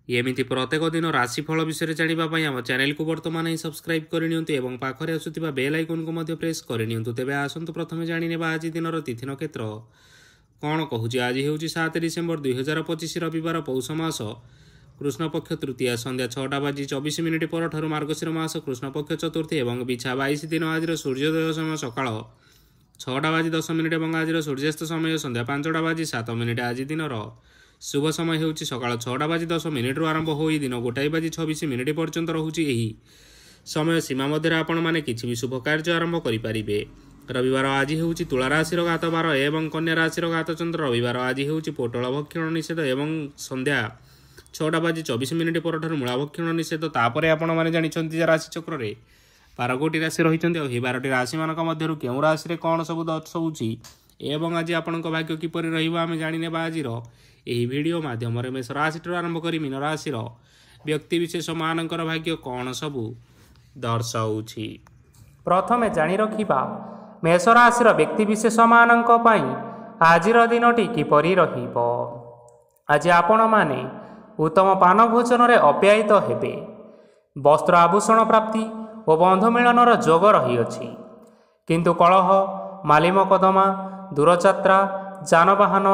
एमिति प्रत्येक दिन राशिफल विषय जानापी आम चैनल को बर्तमान ही सब्सक्राइब करनी और पाखरे आसुवा बेल आइकन को प्रेस करनी। तेज आसतु प्रथम जाने आज दिन तिथि नक्षत्र कौन कहूँ। आज हूँ 7 डिसेम्बर 2025 रविवार पौष मास कृष्णपक्ष तृतीया संध्या 6:24 पर मार्गशीर मास कृष्णपक्ष चतुर्थी और बिछा 22 दिन। आज सूर्योदय समय सकाळ 6:10 और आज सूर्यास्त समय संध्या 5:07। आज दिन शुभ समय होउछि सकाळ 6:10 आरंभ हो दिन 1:26 पर्यंत रहुछि। एही समय सीमा मध्य आपण माने किछि भी शुभ कार्य आरंभ करि परिबे। रविवार आज होउछि तुला राशि घात 12 एवं कन्या राशि घात चंद्र। रविवार आज होउछि पोटल भक्षण निषेध एवं संध्या 6:24 पर मूला भक्षण निषेध। तापरे आपण माने जानिछन्ति जे राशि चक्र रे 12 राशि रहिछन्ति और 12 राशि मानक मध्यरु केउ राशि रे कोन सब दर्श होउछि एवं आज आपणक भाग्य किपरि रहिबो आमे जानिनेबा। आजिर एही वीडियो माध्यम मेष राशि आरंभ कर मीन राशि व्यक्तिशेष मानकर भाग्य कौन सबू दर्शाऊछि। प्रथमे जानि रखिबा मेष राशि व्यक्तिशेष मानक पई आजिर दिनटी किपरि रहिबो। आज आपण माने उत्तम पान भोजन रे अप्यायित हेबे। वस्त्र आभूषण प्राप्ति और बंधु मिलनर जोग रहिअछि, किंतु कलह माली मकदमा दूरयात्रा जानवाहन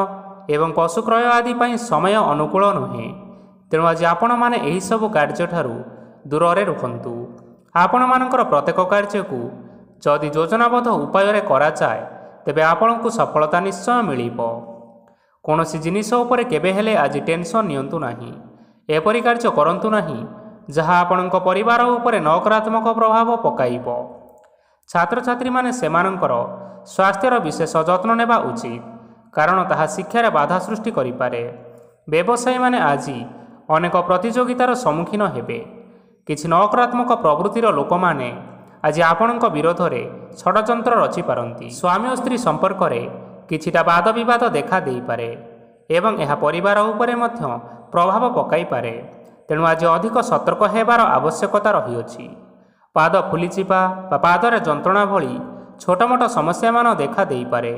एवं पशु क्रय आदि पाई समय अनुकूल नुहे। तेणु आज आपण माने एही सब कार्य ठारू दूर रे रुहंतु। आपण मानकर प्रत्येक कार्य को जदि योजनाबद्ध उपाय रे करा जाए तेबे आपण को सफलता निश्चय मिलिबो। कोनोसी जिनिस उपरे केबे हेले आज टेंशन नियंतु नाही। एपरि कार्य करंतु नाही जहा आपणक परिवार उपरे नकारात्मक प्रभाव पकाइबो। छात्र छात्री माने सेमानकर स्वास्थ्यर विशेष जत्न नेबा उचित, कारण ताहा शिक्षार बाधा सृष्टि करिपारे। व्यवसायी माने आज अनेक प्रतियोगितार सम्मुखीन हेबे। किछि नकारात्मक प्रवृत्तिर लोक माने आज आपणक विरोध रे षडयंत्र रचि पारंती। स्वामी और स्त्री संपर्क रे किछिटा वाद विवाद देखा देई पारे एवं एहा परिवार उपरे मध्य प्रभाव पकाई पारे। तेणु आज अधिक सतर्क हेबार आवश्यकता रहिअछि। पाद फुलिचिपा बा पादरे जंत्रणा भली छोट मोट समस्या मान देखा देई पारे।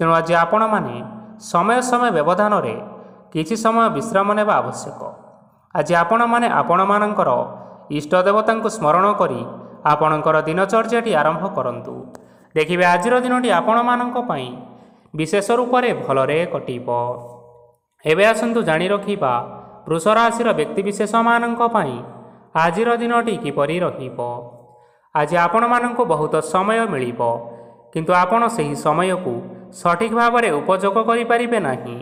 तेणु आज आपण माने समय समय व्यवधान रे किछि समय विश्राम नेबा आवश्यक। आज आपण माने आपण मानकर इष्ट देवता स्मरण करी आपणकर दिनचर्याटी आरंभ करंतु। देखिबे आजिर दिनटी आपण मानक पई विशेष रूप से भलरे कटिबो। एबे आसंतु जानि रखिबा वृष राशि व्यक्तिशेष मानक पई आजिर दिनटी किपरि रहिबो। आज आपण मानक बहुत समय मिलिबो, किंतु आपण सही समय को सठिक भाव में उपयोग करें नहीं।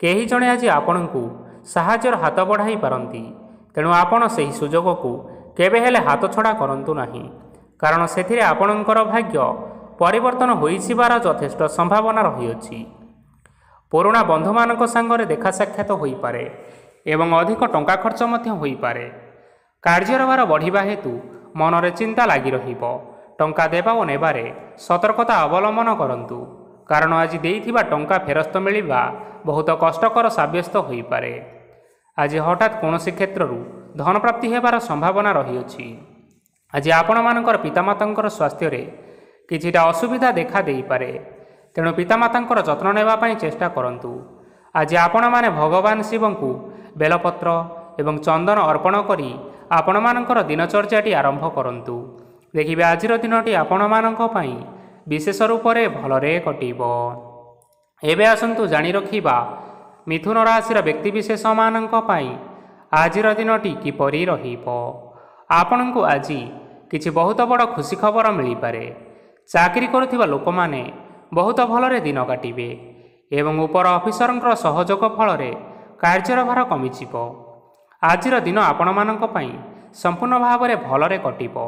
केही जणे आज आपण को साहाय्यर हाथ बढ़ाई पारंती। तेणु आपण सही सुजोग को केबे हेले हाथ छड़ा करंतु नाही, कारण सेथिरे आपणकर भाग्य परिवर्तन होइसिबार यथेष्ट संभावना रहिअछि। पुराणा बंधु मानक संगरे देखा साक्षात होई पारे एवं अधिक टंका खर्च मध्य होई पारे। कार्यर भार बढ़िबा हेतु मनरे चिंता लागी रहिबो। टंका देबा और नेबारे सतर्कता अवलंबन करंतु, कारण आज देइथिबा टंका फेरस्त मिलिबा बहुत कष्टकर साब्यस्त होई पारे। आज हठात कौनसी क्षेत्रु धन प्राप्ति हेबार संभावना रहिअछि। आज आपण मानकर पितामातांकर स्वास्थ्य रे किछिटा असुविधा देखा देई पारे। तेणु पितामातांकर जत्न नेबा पई चेष्टा करंतु। आज आपण माने भगवान शिव को बेलपत्र एवं चंदन अर्पण करी आपण मानकर दिनचर्याटी आरंभ करंतु। देखिबे आजिर दिनटी आपण मानक पई विशेष रूप से भलरे कटिबो। एबे आसंतु जानि रखिबा मिथुन राशि व्यक्तिशेष मानक पई आजिर दिनटी किपरि रहिबो। आपणको आज किछि बहुत बड़ खुशी खबर मिली पारे। चाकरी करुथिबा लोक माने बहुत भलरे दिन काटिबे एवं उपर ऑफिसरंकर सहयोग फल कार्यर भार कमिजिबो। आजिर दिन आपण मानक पई संपूर्ण भाव में भलरे कटिबो।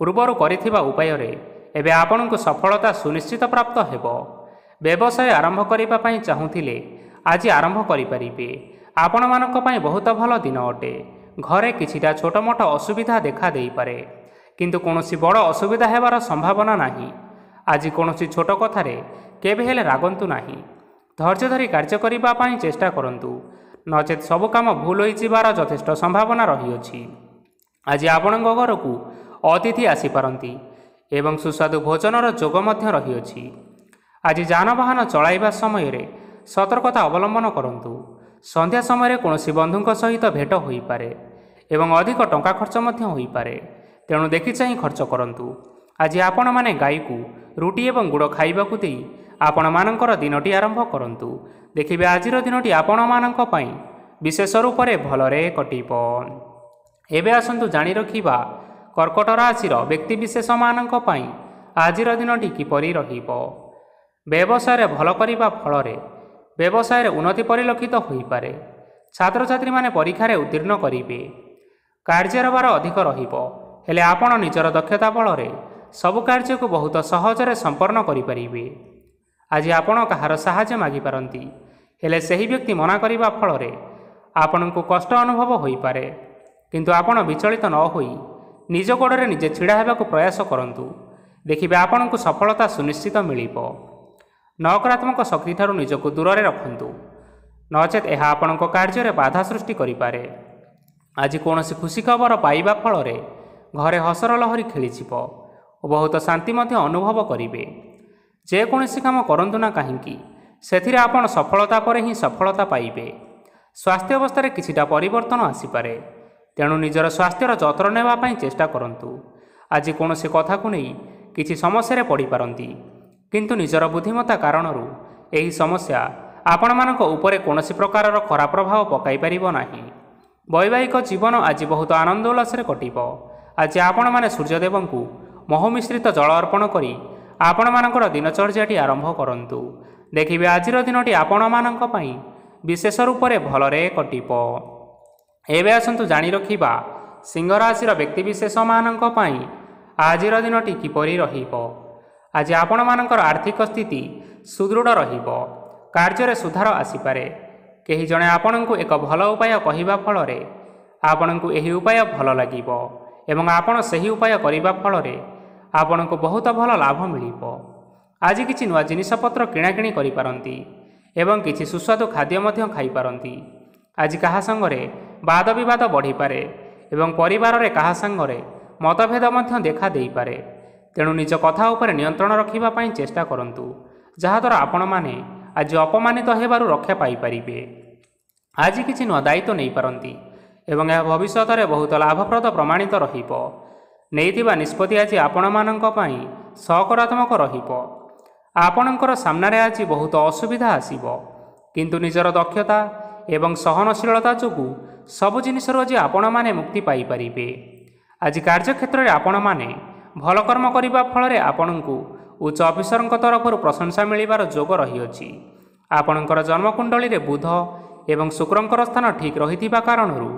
पूर्वर करिथिबा उपाय रे एबे आपणको सफलता सुनिश्चित प्राप्त हेबो। व्यवसाय आरंभ करिबा पई चाहुथिले आज आरंभ करि परिबे। आपण मानक पई बहुत भल दिन अटे। घरे किछिटा छोट मोट असुविधा देखा देई पारे, किंतु कोनोसी बड़ असुविधा हेबार संभावना नाही। आज कोनोसी छोट कथारे केबे हेले रागंतु नाही। धैर्य धरी कार्य करिबा पई चेष्टा करंतु, नचेत सब काम भूल होई जिबार यथेष्ट संभावना रहिअछि। आज आपणक घर को अतिथि आसी पारंती एवं सुस्वादु भोजनर जोग मध्य रहिअछि। आज जानवाहन चलाइबा समय रे सतर्कता अवलंबन करंतु। ସନ୍ଧ୍ୟା ସମୟରେ କୌଣସି ବନ୍ଧୁଙ୍କ ସହିତ ଭେଟ ହୋଇପାରେ ଏବଂ ଅଧିକ ଟଙ୍କା ଖର୍ଚ୍ଚ ମଧ୍ୟ ହୋଇପାରେ। ତେଣୁ ଦେଖିଚାହିଁ ଖର୍ଚ୍ଚ କରନ୍ତୁ। ଆଜି ଆପଣମାନେ ଗାଈକୁ ରୁଟି ଏବଂ ଗୁଡ଼ ଖାଇବାକୁ ଦେଇ ଆପଣମାନଙ୍କର ଦିନଟି ଆରମ୍ଭ କରନ୍ତୁ। ଦେଖିବେ ଆଜିର ଦିନଟି ଆପଣମାନଙ୍କ ପାଇଁ ବିଶେଷ ରୂପରେ ଭଲରେ କଟିବ। ଏବେ ଆସନ୍ତୁ ଜାଣି ରଖିବା କର୍କଟ ରାଶିର ବ୍ୟକ୍ତିବିଶେଷମାନଙ୍କ ପାଇଁ ଆଜିର ଦିନଟି କିପରି ରହିବ। ବ୍ୟବସାୟରେ ଭଲ କରିବା ଫଳରେ ବ୍ୟବସାୟରେ ଉନ୍ନତି ପରିଲକ୍ଷିତ ହୋଇପାରେ। ଛାତ୍ରଛାତ୍ରୀମାନେ ପରୀକ୍ଷାରେ ଉତ୍ତୀର୍ଣ୍ଣ କରିବେ। କାର୍ଯ୍ୟର ଭାର ଅଧିକ ରହିବ, ହେଲେ ଆପଣ ନିଜର ଦକ୍ଷତା ବଳରେ ସବୁ କାର୍ଯ୍ୟକୁ ବହୁତ ସହଜରେ ସମ୍ପନ୍ନ କରିପାରିବେ। ଆଜି ଆପଣ କାହାର ସାହାଯ୍ୟ ମାଗିପାରନ୍ତି, ହେଲେ ସେହି ବ୍ୟକ୍ତି ମନା କରିବା ଫଳରେ ଆପଣଙ୍କୁ କଷ୍ଟ ଅନୁଭବ ହୋଇପାରେ। କିନ୍ତୁ ଆପଣ ବିଚଳିତ ନ ହୋଇ ନିଜ ଗୋଡ଼ରେ ନିଜେ ଛିଡ଼ା ହେବାକୁ ପ୍ରୟାସ କରନ୍ତୁ। ଦେଖିବେ ଆପଣଙ୍କୁ ସଫଳତା ସୁନିଶ୍ଚିତ ମିଳିବ। ନକାରାତ୍ମକ ଶକ୍ତିଠାରୁ ନିଜକୁ ଦୂରରେ ରଖନ୍ତୁ, ନଚେତ୍ ଏହା ଆପଣଙ୍କ କାର୍ଯ୍ୟରେ ବାଧା ସୃଷ୍ଟି କରିପାରେ। ଆଜି କୌଣସି ଖୁସି ଖବର ପାଇବା ଫଳରେ ଘରେ ହସର ଲହରୀ ଖେଳିଯିବ ଓ ବହୁତ ଶାନ୍ତି ମଧ୍ୟ ଅନୁଭବ କରିବେ। ଯେକୌଣସି କାମ କରନ୍ତୁ ନା କାହିଁକି, ସେଥିରେ ଆପଣ ସଫଳତା ପରେ ହିଁ ସଫଳତା ପାଇବେ। ସ୍ୱାସ୍ଥ୍ୟ ଅବସ୍ଥାରେ କିଛିଟା ପରିବର୍ତ୍ତନ ଆସିପାରେ, ତେଣୁ ନିଜର ସ୍ୱାସ୍ଥ୍ୟର ଯତ୍ନ ନେବା ପାଇଁ ଚେଷ୍ଟା କରନ୍ତୁ। ଆଜି କୌଣସି କଥାକୁ ନେଇ କିଛି ସମସ୍ୟାରେ ପଡ଼ିପାରନ୍ତି, କିନ୍ତୁ ନିଜର ବୁଦ୍ଧିମତ୍ତା କାରଣରୁ ଏହି ସମସ୍ୟା ଆପଣମାନଙ୍କ ଉପରେ କୌଣସି ପ୍ରକାରର ଖରାପ ପ୍ରଭାବ ପକାଇ ପାରିବ ନାହିଁ। ବୈବାହିକ ଜୀବନ ଆଜି ବହୁତ ଆନନ୍ଦ ଉଲ୍ଲାସରେ କଟିବ। ଆଜି ଆପଣମାନେ ସୂର୍ଯ୍ୟଦେବଙ୍କୁ ମହୁ ମିଶ୍ରିତ ଜଳ ଅର୍ପଣ କରି ଆପଣମାନଙ୍କର ଦିନଚର୍ଯ୍ୟାଟି ଆରମ୍ଭ କରନ୍ତୁ। ଦେଖିବେ ଆଜିର ଦିନଟି ଆପଣମାନଙ୍କ ପାଇଁ ବିଶେଷ ରୂପରେ ଭଲରେ କଟିବ। ଏବେ ଆସନ୍ତୁ ଜାଣି ରଖିବା ସିଂହ ରାଶିର ବ୍ୟକ୍ତିବିଶେଷମାନଙ୍କ ପାଇଁ ଆଜିର ଦିନଟି କିପରି ରହିବ। ଆଜି ଆପଣମାନଙ୍କର ଆର୍ଥିକ ସ୍ଥିତି ସୁଦୃଢ଼ ରହିବ। କାର୍ଯ୍ୟରେ ସୁଧାର ଆସିପାରେ। କେହି ଜଣେ ଆପଣଙ୍କୁ ଏକ ଭଲ ଉପାୟ କହିବା ଫଳରେ ଆପଣଙ୍କୁ ଏହି ଉପାୟ ଭଲ ଲାଗିବ ଏବଂ ଆପଣ ସେହି ଉପାୟ କରିବା ଫଳରେ ଆପଣଙ୍କୁ ବହୁତ ଭଲ ଲାଭ ମିଳିବ। ଆଜି କିଛି ନୂଆ ଜିନିଷପତ୍ର କିଣାକିଣି କରିପାରନ୍ତି ଏବଂ କିଛି ସୁସ୍ୱାଦୁ ଖାଦ୍ୟ ମଧ୍ୟ ଖାଇପାରନ୍ତି। ଆଜି କାହା ସାଙ୍ଗରେ ବାଦ ବିବାଦ ବଢ଼ିପାରେ ଏବଂ ପରିବାରରେ କାହା ସାଙ୍ଗରେ ମତଭେଦ ମଧ୍ୟ ଦେଖା ଦେଇପାରେ। ତେଣୁ ନିଜ କଥା ଉପରେ ନିୟନ୍ତ୍ରଣ ରଖିବା ପାଇଁ ଚେଷ୍ଟା କରନ୍ତୁ, ଯାହାଦ୍ୱାରା ଆପଣମାନେ ଆଜି ଅପମାନିତ ହେବାରୁ ରକ୍ଷା ପାଇପାରିବେ। ଆଜି କିଛି ନୂଆ ଦାୟିତ୍ୱ ନେଇପାରନ୍ତି ଏବଂ ଏହା ଭବିଷ୍ୟତରେ ବହୁତ ଲାଭପ୍ରଦ ପ୍ରମାଣିତ ରହିବ। ନେଇଥିବା ନିଷ୍ପତ୍ତି ଆଜି ଆପଣମାନଙ୍କ ପାଇଁ ସକାରାତ୍ମକ ରହିବ। ଆପଣଙ୍କର ସାମ୍ନାରେ ଆଜି ବହୁତ ଅସୁବିଧା ଆସିବ, କିନ୍ତୁ ନିଜର ଦକ୍ଷତା ଏବଂ ସହନଶୀଳତା ଯୋଗୁଁ ସବୁ ଜିନିଷରୁ ଆଜି ଆପଣମାନେ ମୁକ୍ତି ପାଇପାରିବେ। ଆଜି କାର୍ଯ୍ୟକ୍ଷେତ୍ରରେ ଆପଣମାନେ ଭଲ କର୍ମ କରିବା ଫଳରେ ଆପଣଙ୍କୁ ଉଚ୍ଚ ଅଫିସରଙ୍କ ତରଫରୁ ପ୍ରଶଂସା ମିଳିବାର ଯୋଗ ରହିଅଛି। ଆପଣଙ୍କର ଜନ୍ମକୁଣ୍ଡଳୀରେ ବୁଧ ଏବଂ ଶୁକ୍ରଙ୍କର ସ୍ଥାନ ଠିକ୍ ରହିଥିବା କାରଣରୁ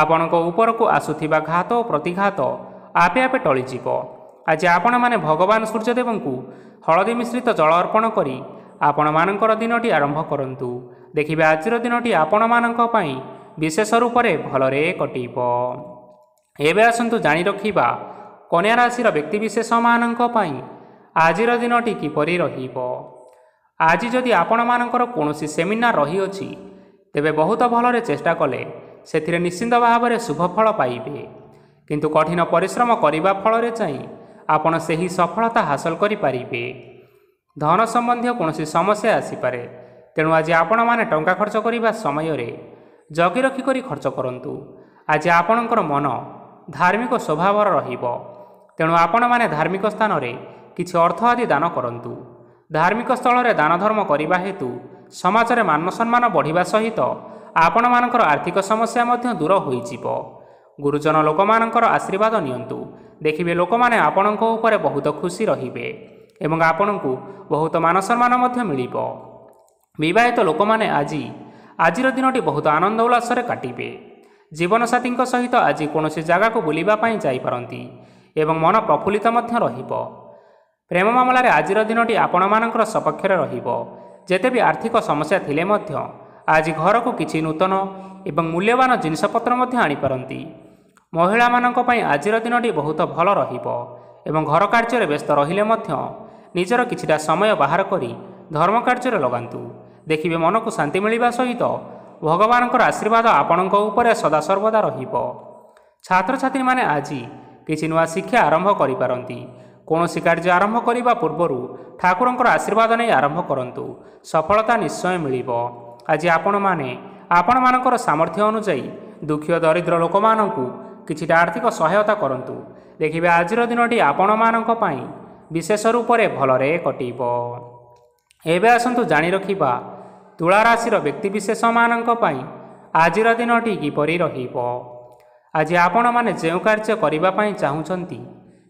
ଆପଣଙ୍କ ଉପରକୁ ଆସୁଥିବା ଘାତ ଓ ପ୍ରତିଘାତ ଆପେ ଆପେ ଟଳିଯିବ। ଆଜି ଆପଣମାନେ ଭଗବାନ ସୂର୍ଯ୍ୟଦେବଙ୍କୁ ହଳଦୀ ମିଶ୍ରିତ ଜଳ ଅର୍ପଣ କରି ଆପଣମାନଙ୍କର ଦିନଟି ଆରମ୍ଭ କରନ୍ତୁ। ଦେଖିବେ ଆଜିର ଦିନଟି ଆପଣମାନଙ୍କ ପାଇଁ ବିଶେଷ ରୂପରେ ଭଲରେ କଟିବ। ଏବେ ଆସନ୍ତୁ ଜାଣି ରଖିବା କନ୍ୟା ରାଶିର ବ୍ୟକ୍ତିବିଶେଷମାନଙ୍କ ପାଇଁ ଆଜିର ଦିନଟି କିପରି ରହିବ। ଆଜି ଯଦି ଆପଣମାନଙ୍କର କୌଣସି ସେମିନାର ରହିଅଛି, ତେବେ ବହୁତ ଭଲରେ ଚେଷ୍ଟା କଲେ ସେଥିରେ ନିଶ୍ଚିନ୍ତ ଭାବରେ ଶୁଭ ଫଳ ପାଇବେ। କିନ୍ତୁ କଠିନ ପରିଶ୍ରମ କରିବା ଫଳରେ ଯାଇ ଆପଣ ସେହି ସଫଳତା ହାସଲ କରିପାରିବେ। ଧନ ସମ୍ବନ୍ଧୀୟ କୌଣସି ସମସ୍ୟା ଆସିପାରେ, ତେଣୁ ଆଜି ଆପଣମାନେ ଟଙ୍କା ଖର୍ଚ୍ଚ କରିବା ସମୟରେ ଜଗି ରଖି କରି ଖର୍ଚ୍ଚ କରନ୍ତୁ। ଆଜି ଆପଣଙ୍କର ମନ ଧାର୍ମିକ ସ୍ୱଭାବର ରହିବ, ତେଣୁ ଆପଣମାନେ ଧାର୍ମିକ ସ୍ଥାନରେ କିଛି ଅର୍ଥ ଆଦି ଦାନ କରନ୍ତୁ। ଧାର୍ମିକ ସ୍ଥଳରେ ଦାନ ଧର୍ମ କରିବା ହେତୁ ସମାଜରେ ମାନ ସମ୍ମାନ ବଢ଼ିବା ସହିତ ଆପଣମାନଙ୍କର ଆର୍ଥିକ ସମସ୍ୟା ମଧ୍ୟ ଦୂର ହୋଇଯିବ। ଗୁରୁଜନ ଲୋକମାନଙ୍କର ଆଶୀର୍ବାଦ ନିଅନ୍ତୁ। ଦେଖିବେ ଲୋକମାନେ ଆପଣଙ୍କ ଉପରେ ବହୁତ ଖୁସି ରହିବେ ଏବଂ ଆପଣଙ୍କୁ ବହୁତ ମାନ ସମ୍ମାନ ମଧ୍ୟ ମିଳିବ। ବିବାହିତ ଲୋକମାନେ ଆଜିର ଦିନଟି ବହୁତ ଆନନ୍ଦ ଉଲ୍ଲାସରେ କାଟିବେ। ଜୀବନସାଥୀଙ୍କ ସହିତ ଆଜି କୌଣସି ଜାଗାକୁ ବୁଲିବା ପାଇଁ ଯାଇପାରନ୍ତି ଏବଂ ମନ ପ୍ରଫୁଲ୍ଲିତ ମଧ୍ୟ ରହିବ। ପ୍ରେମ ମାମଲାରେ ଆଜିର ଦିନଟି ଆପଣମାନଙ୍କର ସପକ୍ଷରେ ରହିବ। ଯେତେ ବି ଆର୍ଥିକ ସମସ୍ୟା ଥିଲେ ମଧ୍ୟ ଆଜି ଘରକୁ କିଛି ନୂତନ ଏବଂ ମୂଲ୍ୟବାନ ଜିନିଷପତ୍ର ମଧ୍ୟ ଆଣିପାରନ୍ତି। ମହିଳାମାନଙ୍କ ପାଇଁ ଆଜିର ଦିନଟି ବହୁତ ଭଲ ରହିବ ଏବଂ ଘର କାର୍ଯ୍ୟରେ ବ୍ୟସ୍ତ ରହିଲେ ମଧ୍ୟ ନିଜର କିଛିଟା ସମୟ ବାହାର କରି ଧର୍ମ କାର୍ଯ୍ୟରେ ଲଗାନ୍ତୁ। ଦେଖିବେ ମନକୁ ଶାନ୍ତି ମିଳିବା ସହିତ ଭଗବାନଙ୍କର ଆଶୀର୍ବାଦ ଆପଣଙ୍କ ଉପରେ ସଦାସର୍ବଦା ରହିବ। ଛାତ୍ରଛାତ୍ରୀମାନେ ଆଜି କିଛି ନୂଆ ଶିକ୍ଷା ଆରମ୍ଭ କରିପାରନ୍ତି। କୌଣସି କାର୍ଯ୍ୟ ଆରମ୍ଭ କରିବା ପୂର୍ବରୁ ଠାକୁରଙ୍କର ଆଶୀର୍ବାଦ ନେଇ ଆରମ୍ଭ କରନ୍ତୁ, ସଫଳତା ନିଶ୍ଚୟ ମିଳିବ। ଆଜି ଆପଣମାନେ ଆପଣମାନଙ୍କର ସାମର୍ଥ୍ୟ ଅନୁଯାୟୀ ଦୁଃଖୀ ଓ ଦରିଦ୍ର ଲୋକମାନଙ୍କୁ କିଛିଟା ଆର୍ଥିକ ସହାୟତା କରନ୍ତୁ। ଦେଖିବେ ଆଜିର ଦିନଟି ଆପଣମାନଙ୍କ ପାଇଁ ବିଶେଷ ରୂପରେ ଭଲରେ କଟିବ। ଏବେ ଆସନ୍ତୁ ଜାଣି ରଖିବା ତୁଳା ରାଶିର ବ୍ୟକ୍ତିବିଶେଷମାନଙ୍କ ପାଇଁ ଆଜିର ଦିନଟି କିପରି ରହିବ। ଆଜି ଆପଣମାନେ ଯେଉଁ କାର୍ଯ୍ୟ କରିବା ପାଇଁ ଚାହୁଁଛନ୍ତି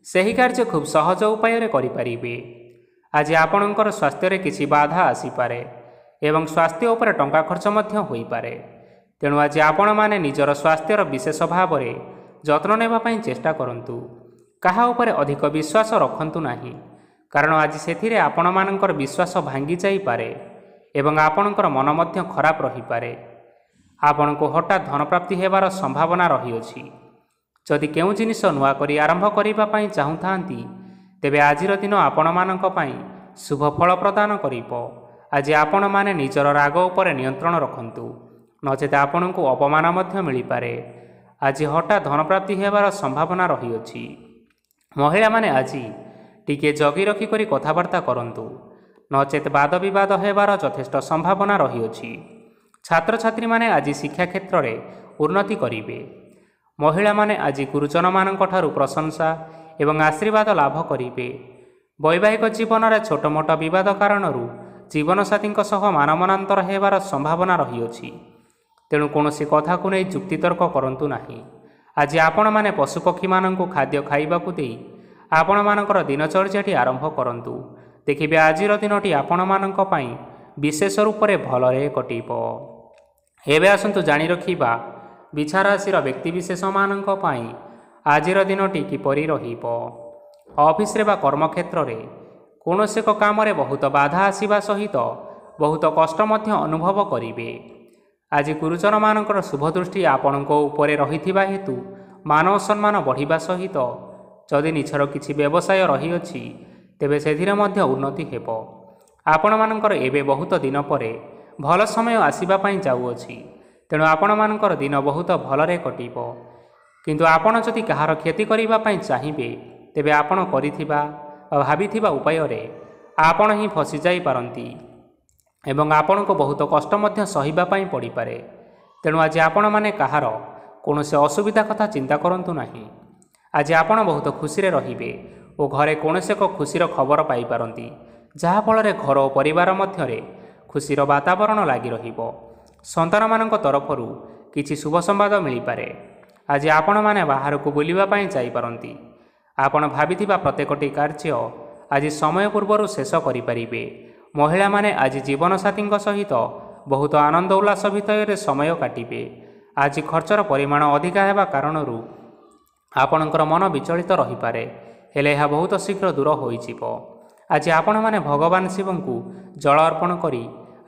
ସେହି କାର୍ଯ୍ୟ ଖୁବ୍ ସହଜ ଉପାୟରେ କରିପାରିବେ। ଆଜି ଆପଣଙ୍କର ସ୍ୱାସ୍ଥ୍ୟରେ କିଛି ବାଧା ଆସିପାରେ ଏବଂ ସ୍ୱାସ୍ଥ୍ୟ ଉପରେ ଟଙ୍କା ଖର୍ଚ୍ଚ ମଧ୍ୟ ହୋଇପାରେ। ତେଣୁ ଆଜି ଆପଣମାନେ ନିଜର ସ୍ୱାସ୍ଥ୍ୟର ବିଶେଷ ଭାବରେ ଯତ୍ନ ନେବା ପାଇଁ ଚେଷ୍ଟା କରନ୍ତୁ। କାହା ଉପରେ ଅଧିକ ବିଶ୍ୱାସ ରଖନ୍ତୁ ନାହିଁ, କାରଣ ଆଜି ସେଥିରେ ଆପଣମାନଙ୍କର ବିଶ୍ୱାସ ଭାଙ୍ଗି ଯାଇପାରେ ଏବଂ ଆପଣଙ୍କର ମନ ମଧ୍ୟ ଖରାପ ରହିପାରେ। ଆପଣଙ୍କୁ ହଠାତ୍ ଧନପ୍ରାପ୍ତି ହେବାର ସମ୍ଭାବନା ରହିଅଛି। ଯଦି କେଉଁ ଜିନିଷ ନୂଆ କରି ଆରମ୍ଭ କରିବା ପାଇଁ ଚାହୁଁଥାନ୍ତି, ତେବେ ଆଜିର ଦିନ ଆପଣମାନଙ୍କ ପାଇଁ ଶୁଭ ଫଳ ପ୍ରଦାନ କରିବ। ଆଜି ଆପଣମାନେ ନିଜର ରାଗ ଉପରେ ନିୟନ୍ତ୍ରଣ ରଖନ୍ତୁ, ନଚେତ ଆପଣଙ୍କୁ ଅପମାନ ମଧ୍ୟ ମିଳିପାରେ। ଆଜି ହଠାତ୍ ଧନପ୍ରାପ୍ତି ହେବାର ସମ୍ଭାବନା ରହିଅଛି। ମହିଳାମାନେ ଆଜି ଟିକିଏ ଜଗି ରଖିକରି କଥାବାର୍ତ୍ତା କରନ୍ତୁ, ନଚେତ ବାଦ ବିବାଦ ହେବାର ଯଥେଷ୍ଟ ସମ୍ଭାବନା ରହିଅଛି। ଛାତ୍ରଛାତ୍ରୀମାନେ ଆଜି ଶିକ୍ଷା କ୍ଷେତ୍ରରେ ଉନ୍ନତି କରିବେ। ମହିଳାମାନେ ଆଜି ଗୁରୁଜନମାନଙ୍କଠାରୁ ପ୍ରଶଂସା ଏବଂ ଆଶୀର୍ବାଦ ଲାଭ କରିବେ। ବୈବାହିକ ଜୀବନରେ ଛୋଟ ମୋଟ ବିବାଦ କାରଣରୁ ଜୀବନସାଥୀଙ୍କ ସହ ମାନମନାନ୍ତର ହେବାର ସମ୍ଭାବନା ରହିଅଛି। ତେଣୁ କୌଣସି କଥାକୁ ନେଇ ଯୁକ୍ତିତର୍କ କରନ୍ତୁ ନାହିଁ। ଆଜି ଆପଣମାନେ ପଶୁପକ୍ଷୀମାନଙ୍କୁ ଖାଦ୍ୟ ଖାଇବାକୁ ଦେଇ ଆପଣମାନଙ୍କର ଦିନଚର୍ଯ୍ୟାଟି ଆରମ୍ଭ କରନ୍ତୁ। ଦେଖିବେ ଆଜିର ଦିନଟି ଆପଣମାନଙ୍କ ପାଇଁ ବିଶେଷ ରୂପରେ ଭଲରେ କଟିବ। ଏବେ ଆସନ୍ତୁ ଜାଣି ରଖିବା ବିଛା ରାଶିର ବ୍ୟକ୍ତିବିଶେଷମାନଙ୍କ ପାଇଁ ଆଜିର ଦିନଟି କିପରି ରହିବ। ଅଫିସରେ ବା କର୍ମକ୍ଷେତ୍ରରେ କୌଣସି ଏକ କାମରେ ବହୁତ ବାଧା ଆସିବା ସହିତ ବହୁତ କଷ୍ଟ ମଧ୍ୟ ଅନୁଭବ କରିବେ। ଆଜି ଗୁରୁଜନମାନଙ୍କର ଶୁଭଦୃଷ୍ଟି ଆପଣଙ୍କ ଉପରେ ରହିଥିବା ହେତୁ ମାନ ଓ ସମ୍ମାନ ବଢ଼ିବା ସହିତ ଯଦି ନିଜର କିଛି ବ୍ୟବସାୟ ରହିଅଛି, ତେବେ ସେଥିରେ ମଧ୍ୟ ଉନ୍ନତି ହେବ। ଆପଣମାନଙ୍କର ଏବେ ବହୁତ ଦିନ ପରେ ଭଲ ସମୟ ଆସିବା ପାଇଁ ଯାଉଅଛି। ତେଣୁ ଆପଣମାନଙ୍କର ଦିନ ବହୁତ ଭଲରେ କଟିବ। କିନ୍ତୁ ଆପଣ ଯଦି କାହାର କ୍ଷତି କରିବା ପାଇଁ ଚାହିଁବେ, ତେବେ ଆପଣ କରିଥିବା ବା ଭାବିଥିବା ଉପାୟରେ ଆପଣ ହିଁ ଫସିଯାଇପାରନ୍ତି ଏବଂ ଆପଣଙ୍କୁ ବହୁତ କଷ୍ଟ ମଧ୍ୟ ସହିବା ପାଇଁ ପଡ଼ିପାରେ। ତେଣୁ ଆଜି ଆପଣମାନେ କାହାର କୌଣସି ଅସୁବିଧା କଥା ଚିନ୍ତା କରନ୍ତୁ ନାହିଁ। ଆଜି ଆପଣ ବହୁତ ଖୁସିରେ ରହିବେ ଓ ଘରେ କୌଣସି ଏକ ଖୁସିର ଖବର ପାଇପାରନ୍ତି, ଯାହାଫଳରେ ଘର ଓ ପରିବାର ମଧ୍ୟରେ ଖୁସିର ବାତାବରଣ ଲାଗି ରହିବ। ସନ୍ତାନମାନଙ୍କ ତରଫରୁ କିଛି ଶୁଭ ସମ୍ବାଦ ମିଳିପାରେ। ଆଜି ଆପଣମାନେ ବାହାରକୁ ବୁଲିବା ପାଇଁ ଯାଇପାରନ୍ତି। ଆପଣ ଭାବିଥିବା ପ୍ରତ୍ୟେକଟି କାର୍ଯ୍ୟ ଆଜି ସମୟ ପୂର୍ବରୁ ଶେଷ କରିପାରିବେ। ମହିଳାମାନେ ଆଜି ଜୀବନସାଥୀଙ୍କ ସହିତ ବହୁତ ଆନନ୍ଦ ଉଲ୍ଲାସ ଭିତରେ ସମୟ କାଟିବେ। ଆଜି ଖର୍ଚ୍ଚର ପରିମାଣ ଅଧିକା ହେବା କାରଣରୁ ଆପଣଙ୍କର ମନ ବିଚଳିତ ରହିପାରେ, ହେଲେ ଏହା ବହୁତ ଶୀଘ୍ର ଦୂର ହୋଇଯିବ। ଆଜି ଆପଣମାନେ ଭଗବାନ ଶିବଙ୍କୁ ଜଳ ଅର୍ପଣ କରି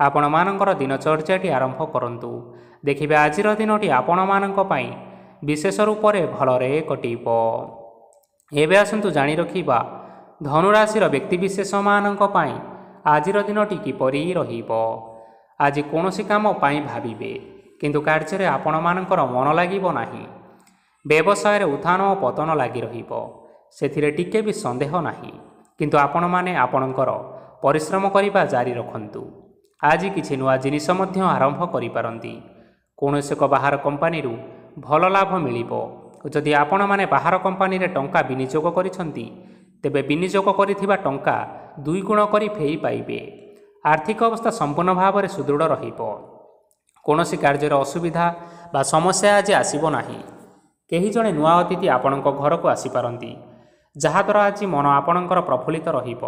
ଆପଣମାନଙ୍କର ଦିନଚର୍ଯ୍ୟାଟି ଆରମ୍ଭ କରନ୍ତୁ। ଦେଖିବେ ଆଜିର ଦିନଟି ଆପଣମାନଙ୍କ ପାଇଁ ବିଶେଷ ରୂପରେ ଭଲରେ କଟିବ। ଏବେ ଆସନ୍ତୁ ଜାଣି ରଖିବା ଧନୁରାଶିର ବ୍ୟକ୍ତିବିଶେଷମାନଙ୍କ ପାଇଁ ଆଜିର ଦିନଟି କିପରି ରହିବ। ଆଜି କୌଣସି କାମ ପାଇଁ ଭାବିବେ, କିନ୍ତୁ କାର୍ଯ୍ୟରେ ଆପଣମାନଙ୍କର ମନ ଲାଗିବ ନାହିଁ। ବ୍ୟବସାୟରେ ଉତ୍ଥାନ ଓ ପତନ ଲାଗି ରହିବ, ସେଥିରେ ଟିକେ ବି ସନ୍ଦେହ ନାହିଁ। କିନ୍ତୁ ଆପଣମାନେ ଆପଣଙ୍କର ପରିଶ୍ରମ କରିବା ଜାରି ରଖନ୍ତୁ। ଆଜି କିଛି ନୂଆ ଜିନିଷ ମଧ୍ୟ ଆରମ୍ଭ କରିପାରନ୍ତି। କୌଣସି ଏକ ବାହାର କମ୍ପାନୀରୁ ଭଲ ଲାଭ ମିଳିବ। ଯଦି ଆପଣମାନେ ବାହାର କମ୍ପାନୀରେ ଟଙ୍କା ବିନିଯୋଗ କରିଛନ୍ତି, ତେବେ ବିନିଯୋଗ କରିଥିବା ଟଙ୍କା 2 ଗୁଣ କରି ଫେରି ପାଇବେ। ଆର୍ଥିକ ଅବସ୍ଥା ସମ୍ପୂର୍ଣ୍ଣ ଭାବରେ ସୁଦୃଢ଼ ରହିବ। କୌଣସି କାର୍ଯ୍ୟରେ ଅସୁବିଧା ବା ସମସ୍ୟା ଆଜି ଆସିବ ନାହିଁ। କେହି ଜଣେ ନୂଆ ଅତିଥି ଆପଣଙ୍କ ଘରକୁ ଆସିପାରନ୍ତି, ଯାହାଦ୍ୱାରା ଆଜି ମନ ଆପଣଙ୍କର ପ୍ରଫୁଲ୍ଲିତ ରହିବ।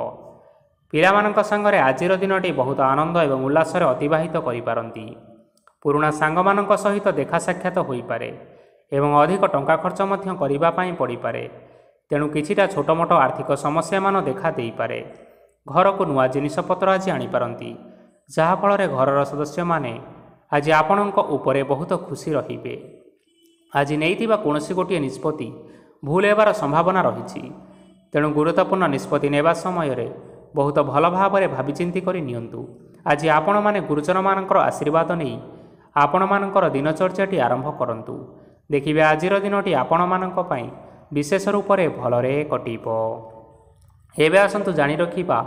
ପିଲାମାନଙ୍କ ସାଙ୍ଗରେ ଆଜିର ଦିନଟି ବହୁତ ଆନନ୍ଦ ଏବଂ ଉଲ୍ଲାସରେ ଅତିବାହିତ କରିପାରନ୍ତି। ପୁରୁଣା ସାଙ୍ଗମାନଙ୍କ ସହିତ ଦେଖା ସାକ୍ଷାତ ହୋଇପାରେ ଏବଂ ଅଧିକ ଟଙ୍କା ଖର୍ଚ୍ଚ ମଧ୍ୟ କରିବା ପାଇଁ ପଡ଼ିପାରେ। ତେଣୁ କିଛିଟା ଛୋଟମୋଟ ଆର୍ଥିକ ସମସ୍ୟାମାନ ଦେଖା ଦେଇପାରେ। ଘରକୁ ନୂଆ ଜିନିଷପତ୍ର ଆଜି ଆଣିପାରନ୍ତି, ଯାହାଫଳରେ ଘରର ସଦସ୍ୟମାନେ ଆଜି ଆପଣଙ୍କ ଉପରେ ବହୁତ ଖୁସି ରହିବେ। ଆଜି ନେଇଥିବା କୌଣସି ଗୋଟିଏ ନିଷ୍ପତ୍ତି ଭୁଲ ହେବାର ସମ୍ଭାବନା ରହିଛି। ତେଣୁ ଗୁରୁତ୍ୱପୂର୍ଣ୍ଣ ନିଷ୍ପତ୍ତି ନେବା ସମୟରେ ବହୁତ ଭଲ ଭାବରେ ଭାବିଚିନ୍ତି କରି ନିଅନ୍ତୁ। ଆଜି ଆପଣମାନେ ଗୁରୁଜନମାନଙ୍କର ଆଶୀର୍ବାଦ ନେଇ ଆପଣମାନଙ୍କର ଦିନଚର୍ଯ୍ୟାଟି ଆରମ୍ଭ କରନ୍ତୁ। ଦେଖିବେ ଆଜିର ଦିନଟି ଆପଣମାନଙ୍କ ପାଇଁ ବିଶେଷ ରୂପରେ ଭଲରେ କଟିବ। ଏବେ ଆସନ୍ତୁ ଜାଣି ରଖିବା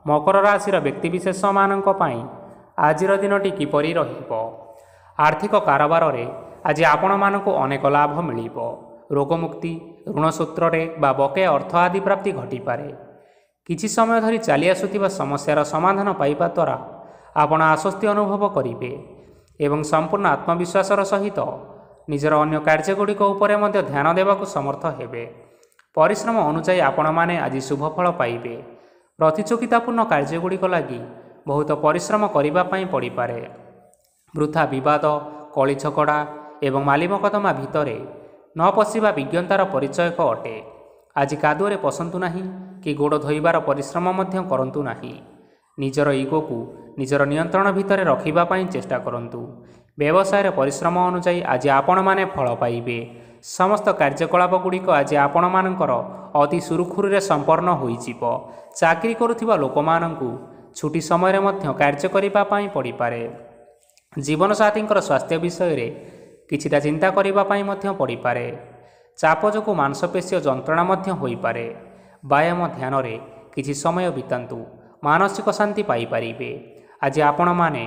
ମକର ରାଶିର ବ୍ୟକ୍ତିବିଶେଷମାନଙ୍କ ପାଇଁ ଆଜିର ଦିନଟି କିପରି ରହିବ। ଆର୍ଥିକ କାରବାରରେ ଆଜି ଆପଣମାନଙ୍କୁ ଅନେକ ଲାଭ ମିଳିବ। ରୋଗମୁକ୍ତି, ଋଣ ସୂତ୍ରରେ ବା ବକେୟା ଅର୍ଥ ଆଦି ପ୍ରାପ୍ତି ଘଟିପାରେ। କିଛି ସମୟ ଧରି ଚାଲି ଆସୁଥିବା ସମସ୍ୟାର ସମାଧାନ ପାଇବା ଦ୍ୱାରା ଆପଣ ଆଶ୍ୱସ୍ତି ଅନୁଭବ କରିବେ ଏବଂ ସମ୍ପୂର୍ଣ୍ଣ ଆତ୍ମବିଶ୍ୱାସର ସହିତ ନିଜର ଅନ୍ୟ କାର୍ଯ୍ୟଗୁଡ଼ିକ ଉପରେ ମଧ୍ୟ ଧ୍ୟାନ ଦେବାକୁ ସମର୍ଥ ହେବେ। ପରିଶ୍ରମ ଅନୁଯାୟୀ ଆପଣମାନେ ଆଜି ଶୁଭଫଳ ପାଇବେ। ପ୍ରତିଯୋଗିତାପୂର୍ଣ୍ଣ କାର୍ଯ୍ୟଗୁଡ଼ିକ ଲାଗି ବହୁତ ପରିଶ୍ରମ କରିବା ପାଇଁ ପଡ଼ିପାରେ। ବୃଥା ବିବାଦ, କଳି ଝଗଡ଼ା ଏବଂ ମାଲିମକଦ୍ଦମା ଭିତରେ ନ ପଶିବା ବିଜ୍ଞତାର ପରିଚୟକ ଅଟେ। ଆଜି କାଦୁଅରେ ପଶନ୍ତୁ ନାହିଁ କି ଗୋଡ଼ ଧୋଇବାର ପରିଶ୍ରମ ମଧ୍ୟ କରନ୍ତୁ ନାହିଁ। ନିଜର ଇଗୋକୁ ନିଜର ନିୟନ୍ତ୍ରଣ ଭିତରେ ରଖିବା ପାଇଁ ଚେଷ୍ଟା କରନ୍ତୁ। ବ୍ୟବସାୟରେ ପରିଶ୍ରମ ଅନୁଯାୟୀ ଆଜି ଆପଣମାନେ ଫଳ ପାଇବେ। ସମସ୍ତ କାର୍ଯ୍ୟକଳାପ ଗୁଡ଼ିକ ଆଜି ଆପଣମାନଙ୍କର ଅତି ସୁରୁଖୁରୁରେ ସମ୍ପନ୍ନ ହୋଇଯିବ। ଚାକିରି କରୁଥିବା ଲୋକମାନଙ୍କୁ ଛୁଟି ସମୟରେ ମଧ୍ୟ କାର୍ଯ୍ୟ କରିବା ପାଇଁ ପଡ଼ିପାରେ। ଜୀବନସାଥୀଙ୍କର ସ୍ୱାସ୍ଥ୍ୟ ବିଷୟରେ କିଛିଟା ଚିନ୍ତା କରିବା ପାଇଁ ମଧ୍ୟ ପଡ଼ିପାରେ। ଚାପ ଯୋଗୁଁ ମାଂସପେଶୀୟ ଯନ୍ତ୍ରଣା ମଧ୍ୟ ହୋଇପାରେ। ବ୍ୟାୟାମ ଧ୍ୟାନରେ କିଛି ସମୟ ବିତାନ୍ତୁ, ମାନସିକ ଶାନ୍ତି ପାଇପାରିବେ। ଆଜି ଆପଣମାନେ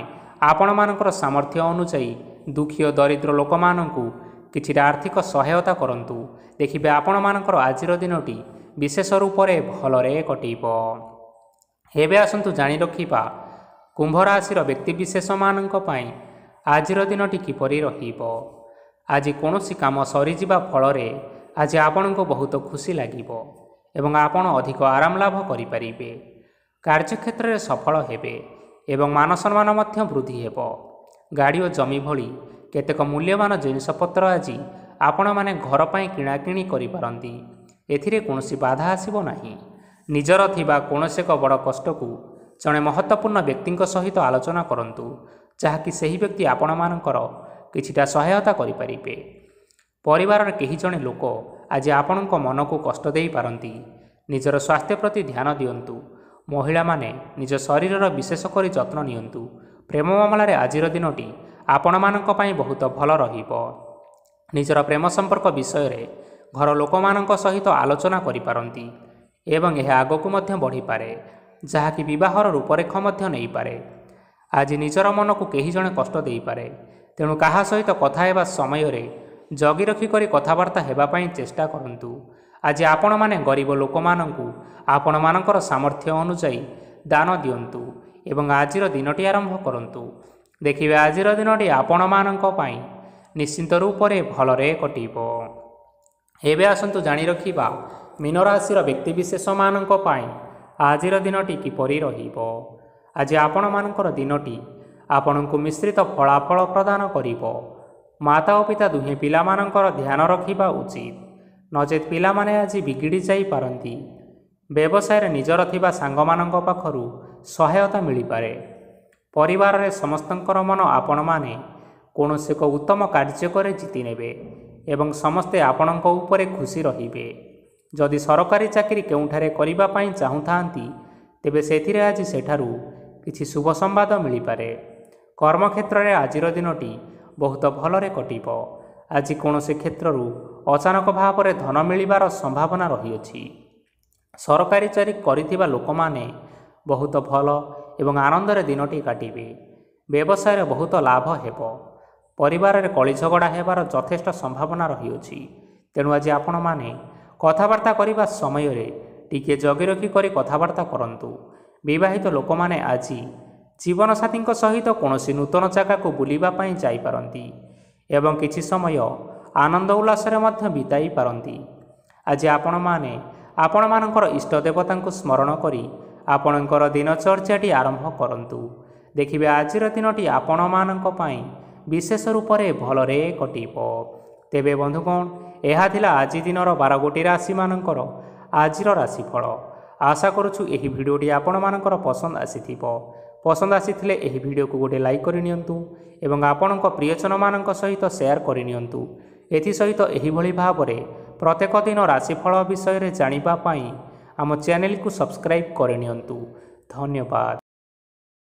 ଆପଣମାନଙ୍କର ସାମର୍ଥ୍ୟ ଅନୁଯାୟୀ ଦୁଃଖୀ ଓ ଦରିଦ୍ର ଲୋକମାନଙ୍କୁ କିଛିଟା ଆର୍ଥିକ ସହାୟତା କରନ୍ତୁ। ଦେଖିବେ ଆପଣମାନଙ୍କର ଆଜିର ଦିନଟି ବିଶେଷ ରୂପରେ ଭଲରେ କଟିବ। ଏବେ ଆସନ୍ତୁ ଜାଣି ରଖିବା କୁମ୍ଭ ରାଶିର ବ୍ୟକ୍ତିବିଶେଷମାନଙ୍କ ପାଇଁ ଆଜିର ଦିନଟି କିପରି ରହିବ। ଆଜି କୌଣସି କାମ ସରିଯିବା ଫଳରେ ଆଜି ଆପଣଙ୍କୁ ବହୁତ ଖୁସି ଲାଗିବ ଏବଂ ଆପଣ ଅଧିକ ଆରାମ ଲାଭ କରିପାରିବେ। କାର୍ଯ୍ୟକ୍ଷେତ୍ରରେ ସଫଳ ହେବେ ଏବଂ ମାନସମ୍ମାନ ମଧ୍ୟ ବୃଦ୍ଧି ହେବ। ଗାଡ଼ି ଓ ଜମି ଭଳି କେତେକ ମୂଲ୍ୟବାନ ଜିନିଷପତ୍ର ଆଜି ଆପଣମାନେ ଘର ପାଇଁ କିଣାକିଣି କରିପାରନ୍ତି। ଏଥିରେ କୌଣସି ବାଧା ଆସିବ ନାହିଁ। ନିଜର ଥିବା କୌଣସି ଏକ ବଡ଼ କଷ୍ଟକୁ ଜଣେ ମହତ୍ତ୍ୱପୂର୍ଣ୍ଣ ବ୍ୟକ୍ତିଙ୍କ ସହିତ ଆଲୋଚନା କରନ୍ତୁ, ଯାହାକି ସେହି ବ୍ୟକ୍ତି ଆପଣମାନଙ୍କର କିଛିଟା ସହାୟତା କରିପାରିବେ। ପରିବାରର କେହି ଜଣେ ଲୋକ ଆଜି ଆପଣଙ୍କ ମନକୁ କଷ୍ଟ ଦେଇପାରନ୍ତି। ନିଜର ସ୍ୱାସ୍ଥ୍ୟ ପ୍ରତି ଧ୍ୟାନ ଦିଅନ୍ତୁ। ମହିଳାମାନେ ନିଜ ଶରୀରର ବିଶେଷ କରି ଯତ୍ନ ନିଅନ୍ତୁ। ପ୍ରେମ ମାମଲାରେ ଆଜିର ଦିନଟି ଆପଣମାନଙ୍କ ପାଇଁ ବହୁତ ଭଲ ରହିବ। ନିଜର ପ୍ରେମ ସମ୍ପର୍କ ବିଷୟରେ ଘର ଲୋକମାନଙ୍କ ସହିତ ଆଲୋଚନା କରିପାରନ୍ତି ଏବଂ ଏହା ଆଗକୁ ମଧ୍ୟ ବଢ଼ିପାରେ, ଯାହାକି ବିବାହର ରୂପରେଖ ମଧ୍ୟ ନେଇପାରେ। ଆଜି ନିଜର ମନକୁ କେହି ଜଣେ କଷ୍ଟ ଦେଇପାରେ, ତେଣୁ କାହା ସହିତ କଥା ହେବା ସମୟରେ ଜଗି ରଖି କରି କଥାବାର୍ତ୍ତା ହେବା ପାଇଁ ଚେଷ୍ଟା କରନ୍ତୁ। ଆଜି ଆପଣମାନେ ଗରିବ ଲୋକମାନଙ୍କୁ ଆପଣମାନଙ୍କର ସାମର୍ଥ୍ୟ ଅନୁଯାୟୀ ଦାନ ଦିଅନ୍ତୁ ଏବଂ ଆଜିର ଦିନଟି ଆରମ୍ଭ କରନ୍ତୁ। ଦେଖିବେ ଆଜିର ଦିନଟି ଆପଣମାନଙ୍କ ପାଇଁ ନିଶ୍ଚିନ୍ତ ରୂପରେ ଭଲରେ କଟିବ। ଏବେ ଆସନ୍ତୁ ଜାଣି ରଖିବା ମୀନ ରାଶିର ବ୍ୟକ୍ତିବିଶେଷମାନଙ୍କ ପାଇଁ ଆଜିର ଦିନଟି କିପରି ରହିବ। ଆଜି ଆପଣମାନଙ୍କର ଦିନଟି ଆପଣଙ୍କୁ ମିଶ୍ରିତ ଫଳାଫଳ ପ୍ରଦାନ କରିବ। ମାତା ଓ ପିତା ଦୁହେଁ ପିଲାମାନଙ୍କର ଧ୍ୟାନ ରଖିବା ଉଚିତ, ନଚେତ୍ ପିଲାମାନେ ଆଜି ବିଗିଡ଼ି ଯାଇପାରନ୍ତି। ବ୍ୟବସାୟରେ ନିଜର ଥିବା ସାଙ୍ଗମାନଙ୍କ ପାଖରୁ ସହାୟତା ମିଳିପାରେ। ପରିବାରରେ ସମସ୍ତଙ୍କର ମନ ଆପଣମାନେ କୌଣସି ଏକ ଉତ୍ତମ କାର୍ଯ୍ୟ କରି ଜିତି ନେବେ ଏବଂ ସମସ୍ତେ ଆପଣଙ୍କ ଉପରେ ଖୁସି ରହିବେ। ଯଦି ସରକାରୀ ଚାକିରି କେଉଁଠାରେ କରିବା ପାଇଁ ଚାହୁଁଥାନ୍ତି, ତେବେ ସେଥିରେ ଆଜି ସେଠାରୁ କିଛି ଶୁଭ ସମ୍ବାଦ ମିଳିପାରେ। କର୍ମକ୍ଷେତ୍ରରେ ଆଜିର ଦିନଟି ବହୁତ ଭଲରେ କଟିବ। ଆଜି କୌଣସି କ୍ଷେତ୍ରରୁ ଅଚାନକ ଭାବରେ ଧନ ମିଳିବାର ସମ୍ଭାବନା ରହିଅଛି। ସରକାରୀ ଚାକିରି କରିଥିବା ଲୋକମାନେ ବହୁତ ଭଲ ଏବଂ ଆନନ୍ଦରେ ଦିନଟି କାଟିବେ। ବ୍ୟବସାୟରେ ବହୁତ ଲାଭ ହେବ। ପରିବାରରେ କଳି ଝଗଡ଼ା ହେବାର ଯଥେଷ୍ଟ ସମ୍ଭାବନା ରହିଅଛି, ତେଣୁ ଆଜି ଆପଣମାନେ କଥାବାର୍ତ୍ତା କରିବା ସମୟରେ ଟିକିଏ ଜଗି ରଖି କରି କଥାବାର୍ତ୍ତା କରନ୍ତୁ। ବିବାହିତ ଲୋକମାନେ ଆଜି ଜୀବନସାଥୀଙ୍କ ସହିତ କୌଣସି ନୂତନ ଜାଗାକୁ ବୁଲିବା ପାଇଁ ଯାଇପାରନ୍ତି ଏବଂ କିଛି ସମୟ ଆନନ୍ଦ ଉଲ୍ଲାସରେ ମଧ୍ୟ ବିତାଇ ପାରନ୍ତି। ଆଜି ଆପଣମାନେ ଆପଣମାନଙ୍କର ଇଷ୍ଟ ଦେବତାଙ୍କୁ ସ୍ମରଣ କରି ଆପଣଙ୍କର ଦିନଚର୍ଯ୍ୟାଟି ଆରମ୍ଭ କରନ୍ତୁ। ଦେଖିବେ ଆଜିର ଦିନଟି ଆପଣମାନଙ୍କ ପାଇଁ ବିଶେଷ ରୂପରେ ଭଲରେ କଟିବ। ତେବେ ବନ୍ଧୁଗଣ, ଏହା ଥିଲା ଆଜି ଦିନର 12ଗୋଟି ରାଶିମାନଙ୍କର ଆଜିର ରାଶିଫଳ। ଆଶା କରୁଛୁ ଏହି ଭିଡ଼ିଓଟି ଆପଣମାନଙ୍କର ପସନ୍ଦ ଆସିଥିବ। ପସନ୍ଦ ଆସିଥିଲେ ଏହି ଭିଡ଼ିଓକୁ ଗୋଟେ ଲାଇକ୍ କରିନିଅନ୍ତୁ ଏବଂ ଆପଣଙ୍କ ପ୍ରିୟଜନମାନଙ୍କ ସହିତ ସେୟାର କରିନିଅନ୍ତୁ। ଏଥିସହିତ ଏହିଭଳି ଭାବରେ ପ୍ରତ୍ୟେକ ଦିନ ରାଶିଫଳ ବିଷୟରେ ଜାଣିବା ପାଇଁ ଆମ ଚ୍ୟାନେଲକୁ ସବସ୍କ୍ରାଇବ୍ କରିନିଅନ୍ତୁ। ଧନ୍ୟବାଦ।